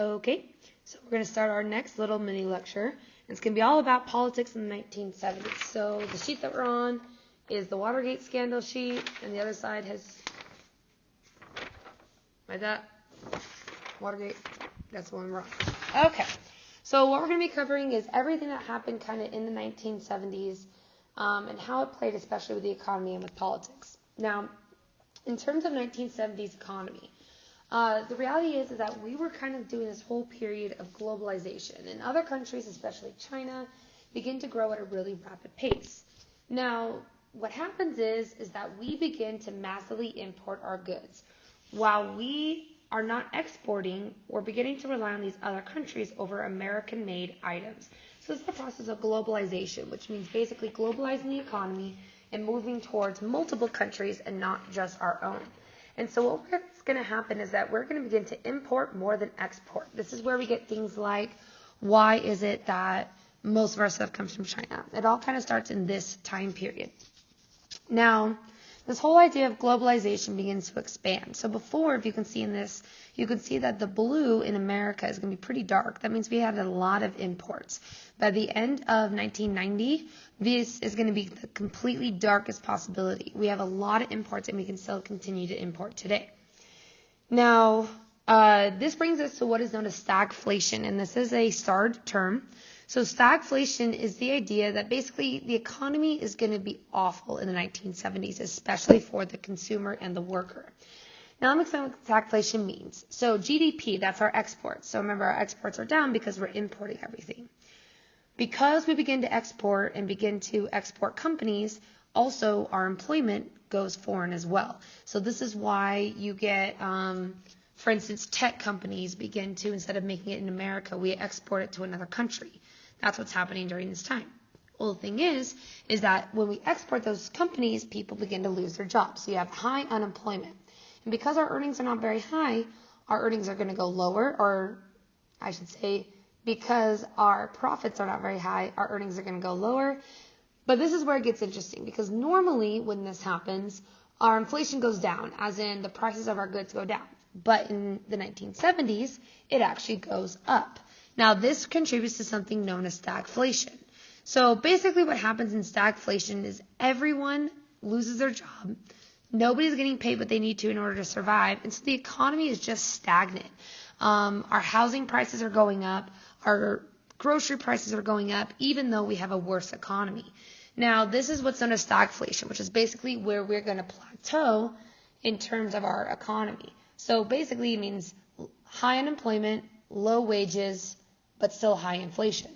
Okay, so we're going to start our next little mini lecture. And it's going to be all about politics in the 1970s. So the sheet that we're on is the Watergate scandal sheet, and the other side has, like that, Watergate, that's the one we're on. Okay, so what we're going to be covering is everything that happened kind of in the 1970s and how it played, especially with the economy and with politics. Now, in terms of 1970s economy, the reality is that we were kind of doing this whole period of globalization, and other countries, especially China, begin to grow at a really rapid pace. Now, what happens is that we begin to massively import our goods. While we are not exporting, we're beginning to rely on these other countries over American-made items. So this is the process of globalization, which means basically globalizing the economy and moving towards multiple countries and not just our own. And so what's going to happen is that we're going to begin to import more than export. This is where we get things like, why is it that most of our stuff comes from China? It all kind of starts in this time period. Now, this whole idea of globalization begins to expand. So before, if you can see in this, you can see that the blue in America is going to be pretty dark. That means we had a lot of imports. By the end of 1990, this is going to be the completely darkest possibility. We have a lot of imports, and we can still continue to import today. Now, this brings us to what is known as stagflation, and this is a starred term. So stagflation is the idea that basically the economy is going to be awful in the 1970s, especially for the consumer and the worker. Now, let me explain what stagflation means. So GDP, that's our exports. So remember, our exports are down because we're importing everything. Because we begin to export and begin to export companies, also our employment goes foreign as well. So this is why you get, for instance, tech companies begin to, instead of making it in America, we export it to another country. That's what's happening during this time. Well, the thing is that when we export those companies, people begin to lose their jobs. So you have high unemployment. And because our earnings are not very high, our earnings are going to go lower, or I should say, because our profits are not very high, our earnings are going to go lower. But this is where it gets interesting, because normally when this happens, our inflation goes down, as in the prices of our goods go down. But in the 1970s, it actually goes up. Now, this contributes to something known as stagflation. So basically what happens in stagflation is everyone loses their job. Nobody's getting paid what they need to in order to survive. And so the economy is just stagnant. Our housing prices are going up. Our grocery prices are going up, even though we have a worse economy. Now, this is what's known as stagflation, which is basically where we're going to plateau in terms of our economy. So basically it means high unemployment, low wages, but still high inflation.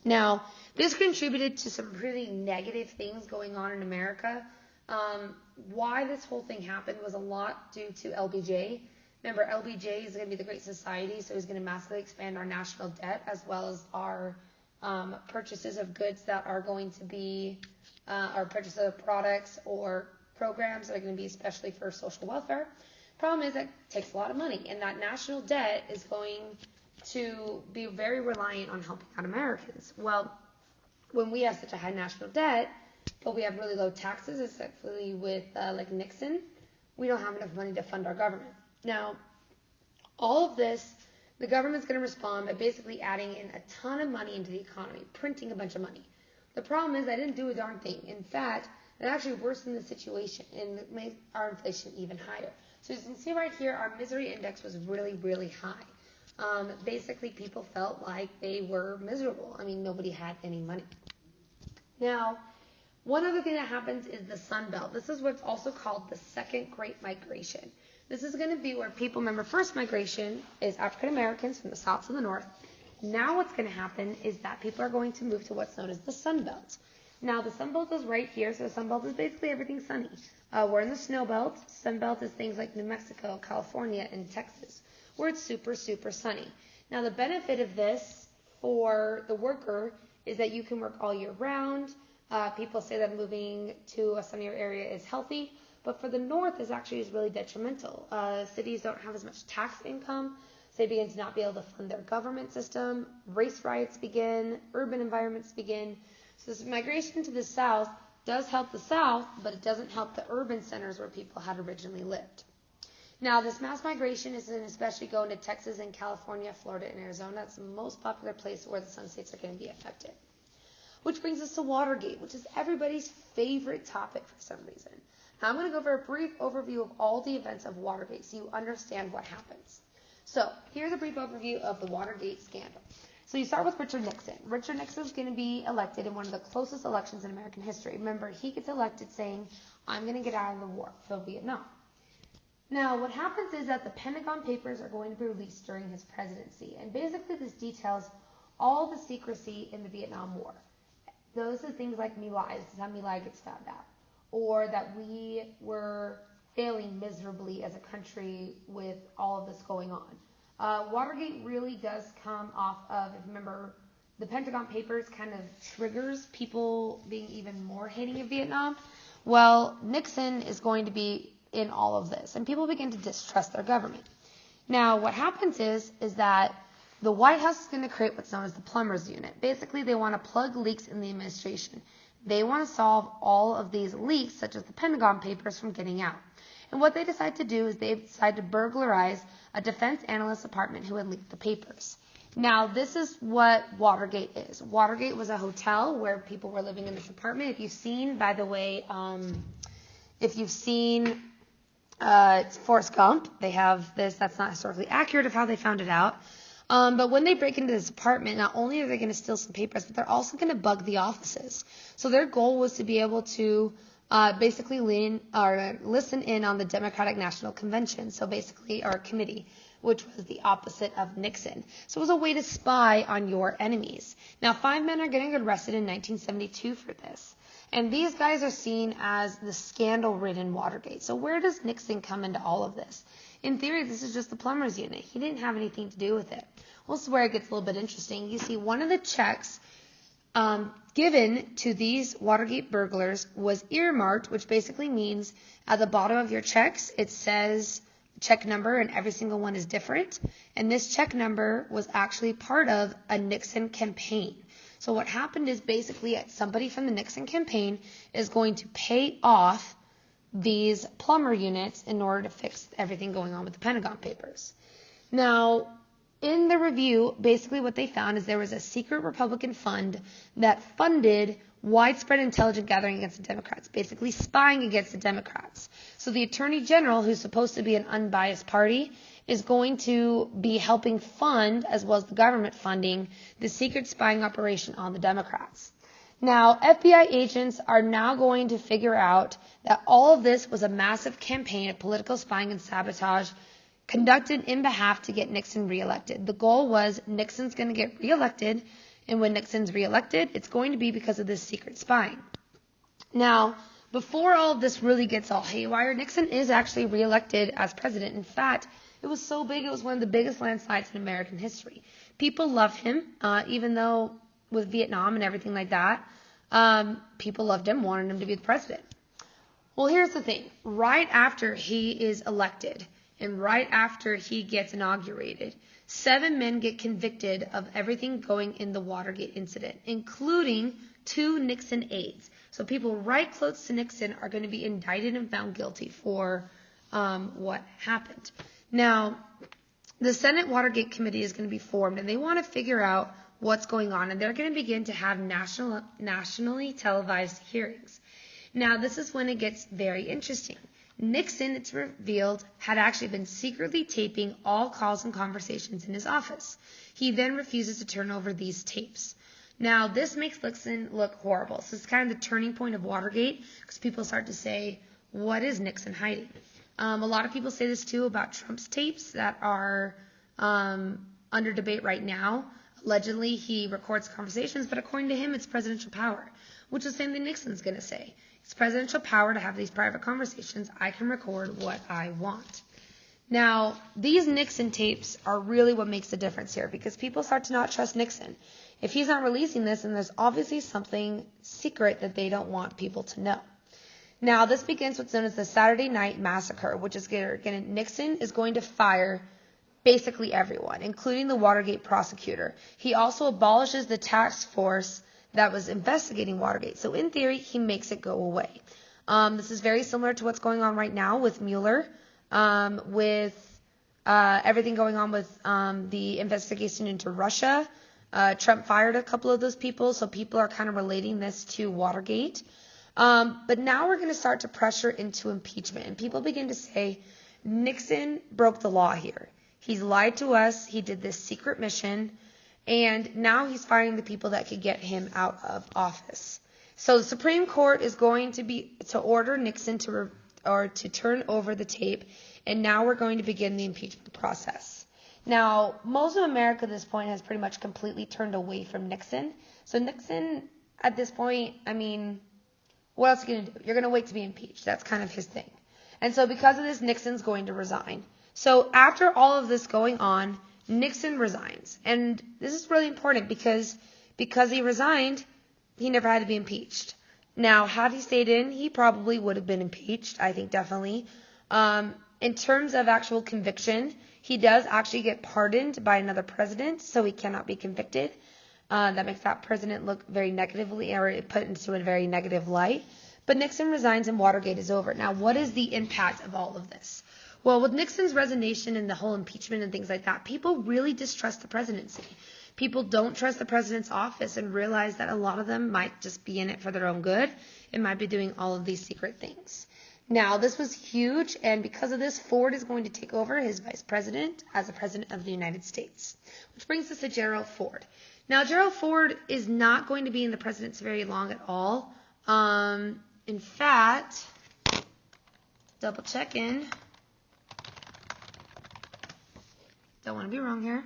Now, this contributed to some really negative things going on in America. Why this whole thing happened was a lot due to LBJ. Remember, LBJ is going to be the Great Society, so he's going to massively expand our national debt as well as our purchases of goods that are going to be, our purchase of products or programs that are going to be especially for social welfare. Problem is that it takes a lot of money, and that national debt is going to be very reliant on helping out Americans. Well, when we have such a high national debt, but we have really low taxes, especially with like Nixon, we don't have enough money to fund our government. Now, all of this, the government's going to respond by basically adding in a ton of money into the economy, printing a bunch of money. The problem is I didn't do a darn thing. In fact, it actually worsened the situation and made our inflation even higher. So as you can see right here, our misery index was really, really high. Basically, people felt like they were miserable. I mean, nobody had any money. Now, one other thing that happens is the Sun Belt. This is what's also called the Second Great Migration. This is going to be where people, remember, first migration is African Americans from the south to the north. Now what's going to happen is that people are going to move to what's known as the Sun Belt. Now, the Sun Belt is right here, so the Sun Belt is basically everything sunny. We're in the Snow Belt. Sun Belt is things like New Mexico, California, and Texas, where it's super, super sunny. Now, the benefit of this for the worker is that you can work all year round. People say that moving to a sunnier area is healthy, but for the north, this actually is really detrimental. Cities don't have as much tax income, so they begin to not be able to fund their government system. Race riots begin, urban environments begin. So this migration to the south does help the south, but it doesn't help the urban centers where people had originally lived. Now, this mass migration is especially going to Texas and California, Florida, and Arizona. That's the most popular place where the Sun states are going to be affected. Which brings us to Watergate, which is everybody's favorite topic for some reason. Now, I'm going to go over a brief overview of all the events of Watergate so you understand what happens. So, here's a brief overview of the Watergate scandal. So you start with Richard Nixon. Richard Nixon is going to be elected in one of the closest elections in American history. Remember, he gets elected saying, I'm going to get out of the war, so Vietnam. Now, what happens is that the Pentagon Papers are going to be released during his presidency. And basically this details all the secrecy in the Vietnam War. Those are things like My Lai. This is how My Lai gets found out. Or that we were failing miserably as a country with all of this going on. Watergate really does come off of, if you remember, the Pentagon Papers kind of triggers people being even more hating of Vietnam. Well, Nixon is going to be in all of this, and people begin to distrust their government. Now, what happens is that the White House is going to create what's known as the Plumbers Unit. Basically, they want to plug leaks in the administration. They want to solve all of these leaks, such as the Pentagon Papers, from getting out. And what they decide to do is they decide to burglarize a defense analyst's apartment who had leaked the papers. Now, this is what Watergate is. Watergate was a hotel where people were living in this apartment. If you've seen, by the way, Forrest Gump, they have this. That's not historically accurate of how they found it out. But when they break into this apartment, not only are they going to steal some papers, but they're also going to bug the offices. So their goal was to be able to basically listen in on the Democratic National Convention, so basically our committee, which was the opposite of Nixon. So it was a way to spy on your enemies. Now, 5 men are getting arrested in 1972 for this. And these guys are seen as the scandal-ridden Watergate. So where does Nixon come into all of this? In theory, this is just the Plumbers Unit. He didn't have anything to do with it. Well, this is where it gets a little bit interesting. You see, one of the checks given to these Watergate burglars was earmarked, which basically means at the bottom of your checks, it says check number, and every single one is different. And this check number was actually part of a Nixon campaign. So what happened is basically somebody from the Nixon campaign is going to pay off these plumber units in order to fix everything going on with the Pentagon Papers. Now, in the review, basically what they found is there was a secret Republican fund that funded widespread intelligence gathering against the Democrats, basically spying against the Democrats. So the Attorney General, who's supposed to be an unbiased party, is going to be helping fund, as well as the government funding, the secret spying operation on the Democrats. Now, FBI agents are now going to figure out that all of this was a massive campaign of political spying and sabotage conducted in behalf to get Nixon reelected. The goal was Nixon's going to get reelected, and when Nixon's reelected, it's going to be because of this secret spying. Now, before all of this really gets all haywire, Nixon is actually reelected as president. In fact, it was so big, it was one of the biggest landslides in American history. People love him, even though with Vietnam and everything like that, people loved him, wanted him to be the president. Well, here's the thing. Right after he is elected and right after he gets inaugurated, 7 men get convicted of everything going in the Watergate incident, including 2 Nixon aides. So people right close to Nixon are going to be indicted and found guilty for what happened. Now, the Senate Watergate Committee is going to be formed, and they want to figure out what's going on, and they're going to begin to have nationally televised hearings. Now, this is when it gets very interesting. Nixon, it's revealed, had actually been secretly taping all calls and conversations in his office. He then refuses to turn over these tapes. Now, this makes Nixon look horrible. So it's kind of the turning point of Watergate, because people start to say, what is Nixon hiding? A lot of people say this, too, about Trump's tapes that are under debate right now. Allegedly, he records conversations, but according to him, it's presidential power, which is the same thing Nixon's going to say. It's presidential power to have these private conversations. I can record what I want. Now, these Nixon tapes are really what makes the difference here, because people start to not trust Nixon. If he's not releasing this, then there's obviously something secret that they don't want people to know. Now, this begins what's known as the Saturday Night Massacre, which is Nixon is going to fire basically everyone, including the Watergate prosecutor. He also abolishes the task force that was investigating Watergate. So in theory, he makes it go away. This is very similar to what's going on right now with Mueller. with everything going on with the investigation into Russia. Trump fired a couple of those people, so people are kind of relating this to Watergate. But now we're going to start to pressure into impeachment. And people begin to say, Nixon broke the law here. He's lied to us. He did this secret mission. And now he's firing the people that could get him out of office. So the Supreme Court is going to order Nixon to turn over the tape. And now we're going to begin the impeachment process. Now, most of America at this point has pretty much completely turned away from Nixon. So Nixon, at this point, I mean, what else are you going to do? You're going to wait to be impeached. That's kind of his thing. And so because of this, Nixon's going to resign. So after all of this going on, Nixon resigns. And this is really important because he resigned, he never had to be impeached. Now, had he stayed in, he probably would have been impeached, I think definitely. In terms of actual conviction, he does actually get pardoned by another president, so he cannot be convicted. That makes that president look very negatively, or put into a very negative light. But Nixon resigns and Watergate is over. Now, what is the impact of all of this? Well, with Nixon's resignation and the whole impeachment and things like that, people really distrust the presidency. People don't trust the president's office and realize that a lot of them might just be in it for their own good and might be doing all of these secret things. Now, this was huge, and because of this, Ford is going to take over as vice president as the president of the United States, which brings us to Gerald Ford. Now, Gerald Ford is not going to be in the presidency very long at all. In fact, double checking. Don't want to be wrong here.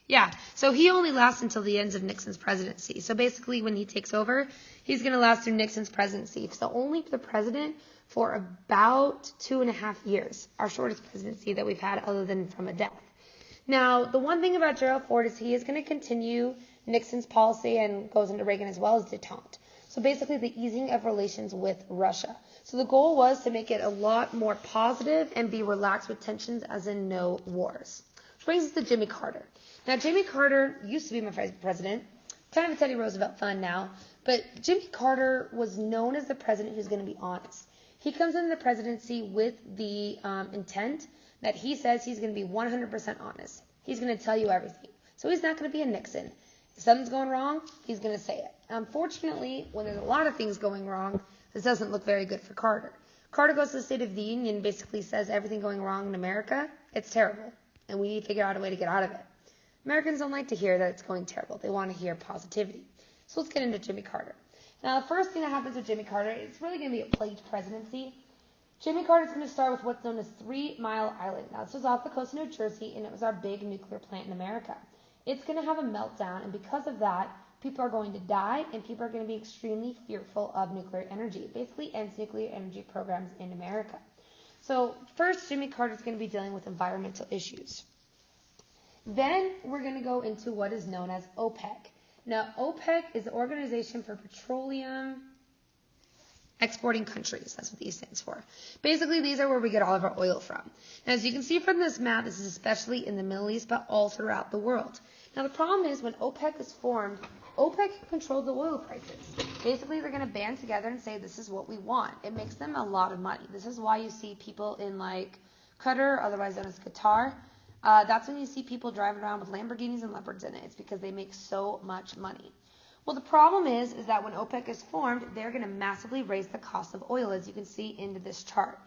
Yeah, so he only lasts until the end of Nixon's presidency. So basically, when he takes over, he's going to last through Nixon's presidency. So only the president for about 2.5 years, our shortest presidency that we've had other than from a death. Now, the one thing about Gerald Ford is he is going to continue Nixon's policy and goes into Reagan as well as detente. So basically the easing of relations with Russia. So the goal was to make it a lot more positive and be relaxed with tensions as in no wars. Which brings us to Jimmy Carter. Now, Jimmy Carter used to be my vice president, kind of a Teddy Roosevelt fun now, but Jimmy Carter was known as the president who's going to be honest. He comes into the presidency with the intent that he says he's going to be 100% honest. He's going to tell you everything. So he's not going to be a Nixon. If something's going wrong, he's going to say it. Unfortunately, when there's a lot of things going wrong, this doesn't look very good for Carter. Carter goes to the State of the Union and basically says everything going wrong in America, it's terrible, and we need to figure out a way to get out of it. Americans don't like to hear that it's going terrible. They want to hear positivity. So let's get into Jimmy Carter. Now, the first thing that happens with Jimmy Carter, it's really going to be a plagued presidency. Jimmy Carter is going to start with what's known as 3 Mile Island. Now, this was off the coast of New Jersey, and it was our big nuclear plant in America. It's going to have a meltdown, and because of that, people are going to die, and people are going to be extremely fearful of nuclear energy. It basically ends nuclear energy programs in America. So first, Jimmy Carter is going to be dealing with environmental issues. Then we're going to go into what is known as OPEC. Now, OPEC is the Organization for Petroleum Exporting Countries. That's what these stands for. Basically, these are where we get all of our oil from. Now, as you can see from this map, this is especially in the Middle East, but all throughout the world. Now, the problem is when OPEC is formed, OPEC controls the oil prices. Basically, they're going to band together and say, this is what we want. It makes them a lot of money. This is why you see people in, like, Qatar, otherwise known as Qatar. That's when you see people driving around with Lamborghinis and Leopards in it. It's because they make so much money. Well, the problem is that when OPEC is formed, they're going to massively raise the cost of oil, as you can see into this chart.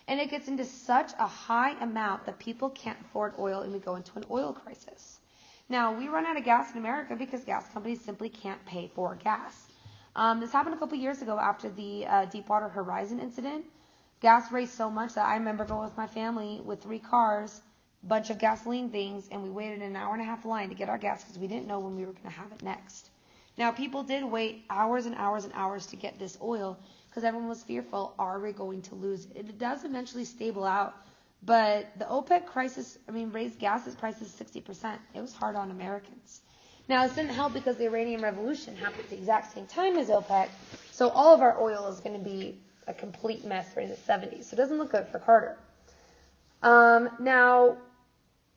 And it gets into such a high amount that people can't afford oil, and we go into an oil crisis. Now, we run out of gas in America because gas companies simply can't pay for gas. This happened a couple years ago after the Deepwater Horizon incident. Gas raised so much that I remember going with my family with 3 cars, bunch of gasoline things, and we waited an 1.5 hour line to get our gas because we didn't know when we were going to have it next. Now, people did wait hours and hours and hours to get this oil because everyone was fearful, are we going to lose it? It does eventually stable out, but the OPEC crisis, raised gas prices 60%. It was hard on Americans. Now, this didn't help because the Iranian Revolution happened at the exact same time as OPEC, so all of our oil is going to be a complete mess during the 70s. So it doesn't look good for Carter. Now,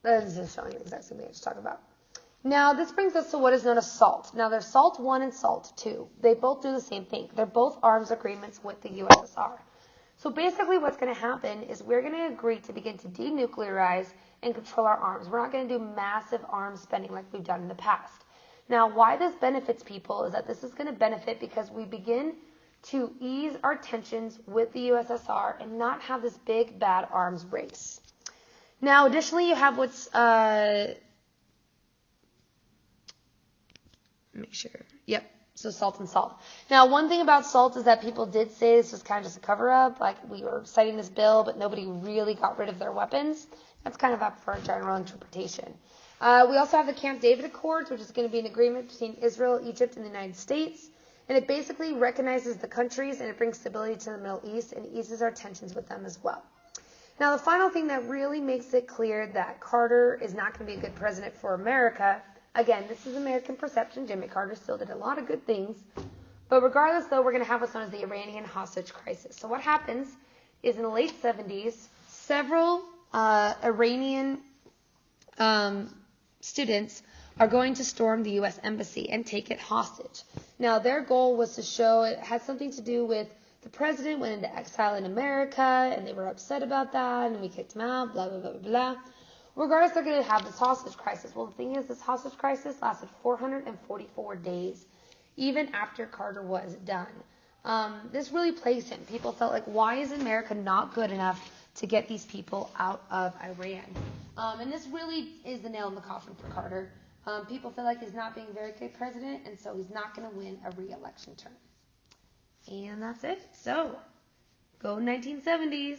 this is showing the exact same thing I just talked about. Now, this brings us to what is known as SALT. Now, there's SALT 1 and SALT 2. They both do the same thing. They're both arms agreements with the USSR. So basically what's going to happen is we're going to agree to begin to denuclearize and control our arms. We're not going to do massive arms spending like we've done in the past. Now, why this benefits people is that this is going to benefit because we begin to ease our tensions with the USSR and not have this big, bad arms race. Now, additionally, you have what's, so salt and salt. Now, one thing about salt is that people did say this was kind of just a cover-up, like we were citing this bill, but nobody really got rid of their weapons. That's kind of up for general interpretation. We also have the Camp David Accords, which is going to be an agreement between Israel, Egypt, and the United States. And it basically recognizes the countries and it brings stability to the Middle East and eases our tensions with them as well. Now, the final thing that really makes it clear that Carter is not going to be a good president for America, again, this is American perception. Jimmy Carter still did a lot of good things. But regardless, though, we're going to have what's known as the Iranian hostage crisis. So what happens is in the late 70s, several Iranian students are going to storm the U.S. Embassy and take it hostage. Now, their goal was to show it had something to do with the president went into exile in America, and they were upset about that, and we kicked him out, blah, blah, blah, blah, blah. Regardless, they're going to have this hostage crisis. Well, the thing is, this hostage crisis lasted 444 days, even after Carter was done. This really plagued him. People felt like, why is America not good enough to get these people out of Iran? And this really is the nail in the coffin for Carter. People feel like he's not being a very good president, and so he's not going to win a re-election term. And that's it. So, go 1970s.